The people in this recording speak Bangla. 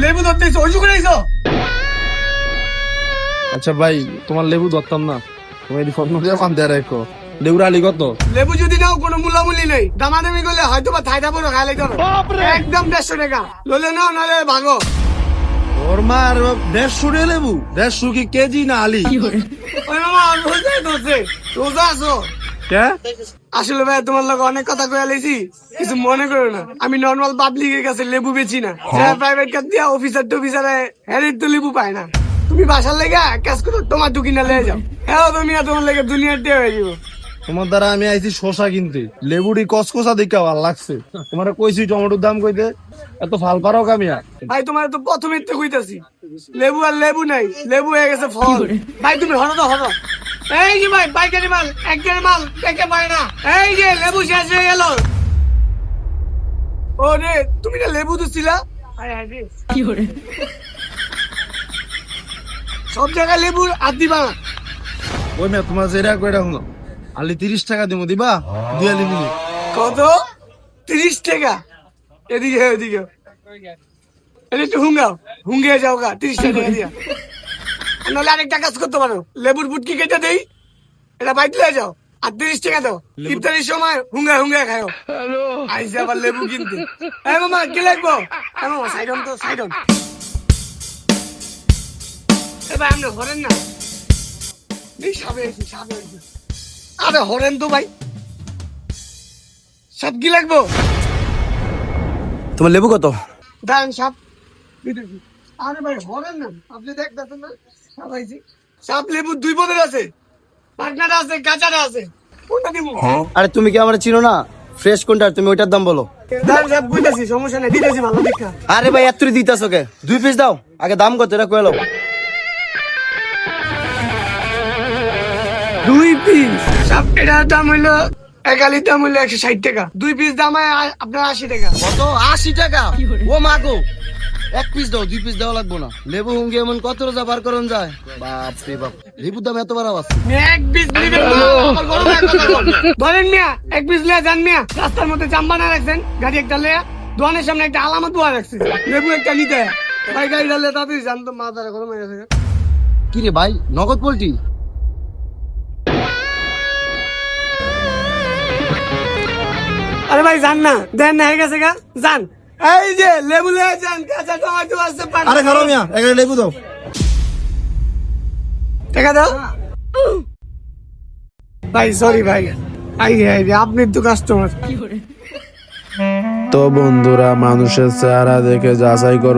লেবু ধরতে ওই করে আইছো? আচ্ছা ভাই, তোমার লেবু ধরতাম না, তুমি এই ফোন দিয়ে পান দিয়ে রাখো। লেবুর আলি কত? লেবু যদি নাও কোনো মূলামূলি নেই, দামাদামি করলে হয়তো বা থাইটা বড় খাইলে যাবে। একদম 150 টাকা, ললে নাও নালে ভাগো। ওর মার 150 লেবু, 150 কি কেজি না আলি? ওই মামা আমি রোজাই ধরছে, রোজা আছো? কে? আসলে ভাই তোমার লোক অনেক কথা কয়ে লেছি, কিছু মনে করো না। আমি নর্মাল পাবলিকের কাছে লেবু বেচি না, যারা প্রাইভেট কার দিয়া অফিসার টফিসারে হ্যারির তো লেবু পায় না। তুমি বাসার লেগে কাজ করো, তোমার কিনা লেগে যাও। হ্যাঁ তুমি আর তোমার লেগে দুনিয়ার দিয়ে হয়ে যাবো। তোমার দ্বারা আমি আইছি শশা কিনতে, লেবুটি কসকসা দেখে ভালো লাগছে। তোমার কইছি টমেটোর দাম কইতে, এত ফাল পারো কামিয়া? ভাই তোমার তো প্রথমে তো কইতাছি, লেবু আর লেবু নাই, লেবু হয়ে গেছে ফল। ভাই তুমি হরো তো হরো। এই যে ভাই পাইকারি মাল, একজনের মাল দেখে পায় না। এই যে লেবু শেষ হয়ে গেল। ও রে তুমি না লেবু তো ছিলা? সব জায়গায় লেবুর আর দিবা না। ওই মেয়ে তোমার যেটা কইরা শুনো, আলি 30 টাকা দিব, দিবা? 2 আলি নিবি। কত? 30 টাকা? এদিকে এদিকে একটু হুঙ্গাও, হুঙ্গে যাও গা, 30 টাকা দিয়া। নাহলে আরেকটা কাজ করতে পারো, লেবুর বুটকি কেটে দেই, এটা বাইক লয়ে যাও আর 30 টাকা দাও। ইফতারির সময় হুঙ্গা হুঙ্গা খাও। আইসে আবার লেবু কিনতে। এই মামা কি লাগবো? এই মামা সাইডন তো সাইডন। এ ভাই আপনি হরেন না? এই সাবে এসে সাবে এসে। আরে হরেন তো ভাই। সব কি লাগবো? তোমার লেবু কত? দাঁড়ান সাপ দিতেছি। আরে ভাই হরেন না, আপনি দেখতেছেন না সাপ আইছি। সাপ লেবু 2 পদের আছে, পাকনাটা আছে, কাঁচাটা আছে, কোনটা দিব? আরে তুমি কি আমার চিনো না? ফ্রেশ কোনটা, তুমি ওইটার দাম বলো। দাঁড়ান সাপ বুঝতেছি, সমস্যা নেই, দিতেছি ভালো দীক্ষা। আরে ভাই এত দিতেছো কে? 2 পিস দাও, আগে দাম কত এটা কইলো। 2 পিস সাপ, এটার দাম হইলো, এক আলির দাম হইলো 160 টাকা। 2 পিস দাম হয় আপনার 80 টাকা। কত? 80 টাকা? ও মা গো, 1 পিস দাও, 2 পিস দেওয়া লাগবো না। লেবু হুঙ্গি এমন কত রোজা বার করন যায়? বাপ রে বাপ, লেবুর দাম এত বাড়া আছে? এক পিস নিবেন না, আমার বড় ভাই কথা বলবে। ধরেন মিয়া, এক পিস লিয়া যান মিয়া। রাস্তার মধ্যে জাম বানা রাখছেন, গাড়ি একটা লিয়া, দোকানের সামনে একটা আলামত দেওয়া রাখছে, লেবু একটা নিতে। ভাই গাড়ি ডালে তাড়াতাড়ি জান তো, মাথা গরম হয়ে গেছে। কি রে ভাই, নগদ পোল্ট্রি? আরে ভাই যান না, দেন না হয়ে গেছে গা, যান। এই যে লেবু লিয়া যান, কাঁচা টমেটো আছে, আরে খারাপ মিয়া, একটা লেবু দাও। টাকা দাও। ভাই সরি ভাই, আপনি তো কাস্টমার। তো বন্ধুরা, মানুষের চেহারা দেখে যাচাই করো।